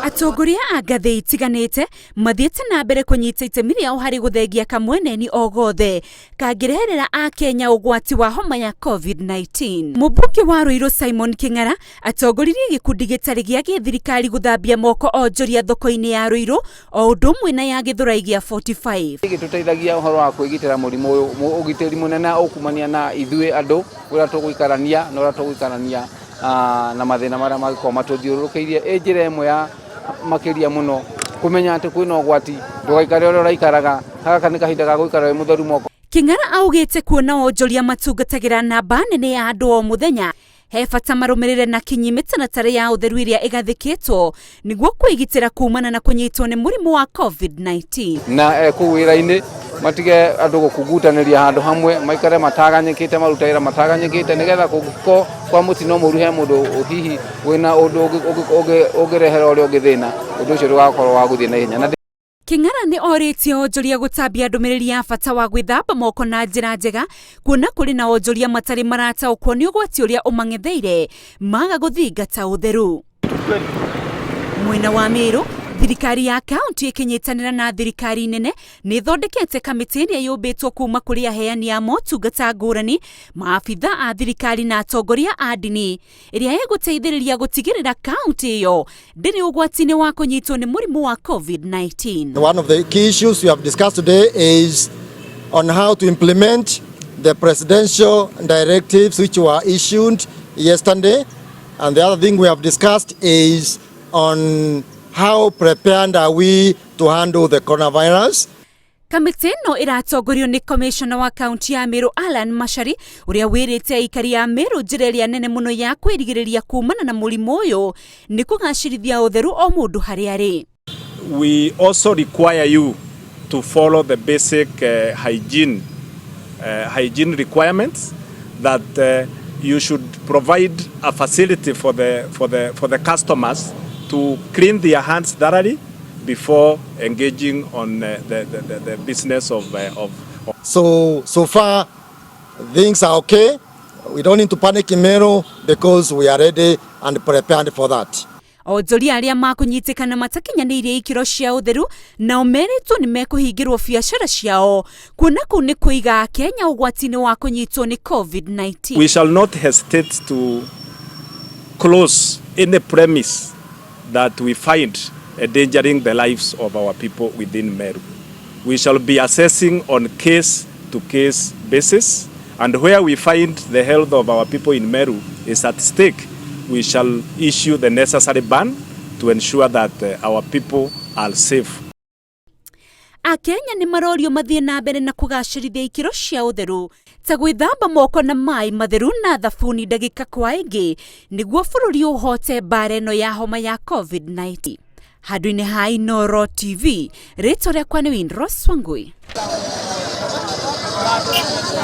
Atongoria a ngathĩ itiganĩte mathiĩte na mbere kũnyita itemi rĩao harĩ gũthengia kamweneni o gothe kangĩreherera a Kenya ũgwati wa homa ya COVID-19. Mũmbunge wa Ruiru Simon King'ara atongoririe gĩkundi gĩtarĩ gĩa gĩthirikari gũthambia moko Onjoria thoko-inĩ ya Ruiru o ũndũ ũmwe na ya Githurai gĩa 45. Gĩtũteithagia ũhoro wa kwĩgitĩra mũrimũ ũyũ, ũgitĩri mũnene ũkumania na ithuĩ andũ ũrĩa tũgũikarania na ũrĩa tũgũikarania na mathĩna marĩa mangĩkorwo matũthiũrũrũkĩirie. Njĩra ĩmwe ya makiria muno kumenya atĩ kwĩna ũgwati ndũgaikare ũrĩa ũraikaraga, gaka nĩ kahinda ga gũikara wĩ mũtheru moko. King'ara augĩte kuona Onjoria matungatagĩra namba nene ya andũ o mũthenya he bata marũmĩrĩre na kinyi mĩtaratara ya ũtheru iria igathikitwo niguo kwĩgitĩra kumana na kũnyitwo nĩ mũrimũ wa COVID-19. Na kũu wĩra-inĩ matige andũ gũkugutanĩria handũ hamwe, maikare mataganyĩkĩte, maruta wĩra mataganyĩkĩte, nĩgetha kũngĩkorwo kwa mũtino mũru he mũndũ hihi wĩna ũndũ ũngĩrehera ũrĩa ũngĩ thĩna, ũndũ ũcio ndũgakorwo wa gũthiĩ na ihenya. King'ara nĩ orĩtie Onjoria gũtambia ndũmĩrĩri ya bata wa gwĩthamba moko na njĩra njega, kuona kũrĩ na Onjoria matarĩ marataũkwo nĩ ũgwati ũrĩa ũmang'etheire maga gũthingata ũtheru. Mwena wa Meru, thirikari ya kaunti ĩkĩnyitanĩra na thirikari nene nĩ ĩthondekete kamĩtĩ ĩrĩa yũmbĩtwo kuma kũrĩ aheani a motungata ngũrani, maabitha a thirikari na atongoria a ndini, ĩrĩa ĩgũteithĩrĩria gũtigĩrĩra kaunti ĩyo ndĩrĩ ũgwati-inĩ wa kũnyitwo nĩ mũrimũ wa COVID-19. One of the key issues we have discussed today is on how to implement the presidential directives which were issued yesterday, and the other thing we have discussed is on how prepared are we to handle the coronavirus. Kamĩtĩ ĩno ĩratongorio nĩ Commissioner wa kaunti ya Meru Alan Mashari, ũrĩa wĩrĩte aikari a Meru njĩra ĩrĩa nene mũno ya kwĩrigĩrĩria kumana na mũrimũ ũyũ nĩ kũgacĩrithia ũtheru o mũndũ harĩa arĩ. We also require you to follow the basic hygiene requirements that you should provide a facility for the customers to clean their hands thoroughly before engaging on the business of. So far things are okay. We don't need to panic in Meru because we are ready and prepared for that. Onjoria aria makũnyitĩkana matakinyanirie ikiro cia ũtheru nao meritwo nĩ mekuhingirwo biacara ciao, kuona kũu nĩ kũiga Kenya ũgwati-inĩ wa kũnyitwo nĩ COVID-19. We shall not hesitate to close any premise that we find endangering the lives of our people within Meru. We shall be assessing on case-to-case basis, and where we find the health of our people in Meru is at stake, we shall issue the necessary ban to ensure that our people are safe. Akenya nĩ marorio mathiĩ na mbere na kũgacĩrithia ikiro cia ũtheru ta gwĩthamba moko na maĩ matheru na thabuni ndagĩka kwa ĩngĩ nĩguo bũrũri ũhote mbara ĩno ya homa ya COVID-19. Handũ-inĩ ha Inoro TV, rĩtwa rĩakwa nĩ Windrose Wangui.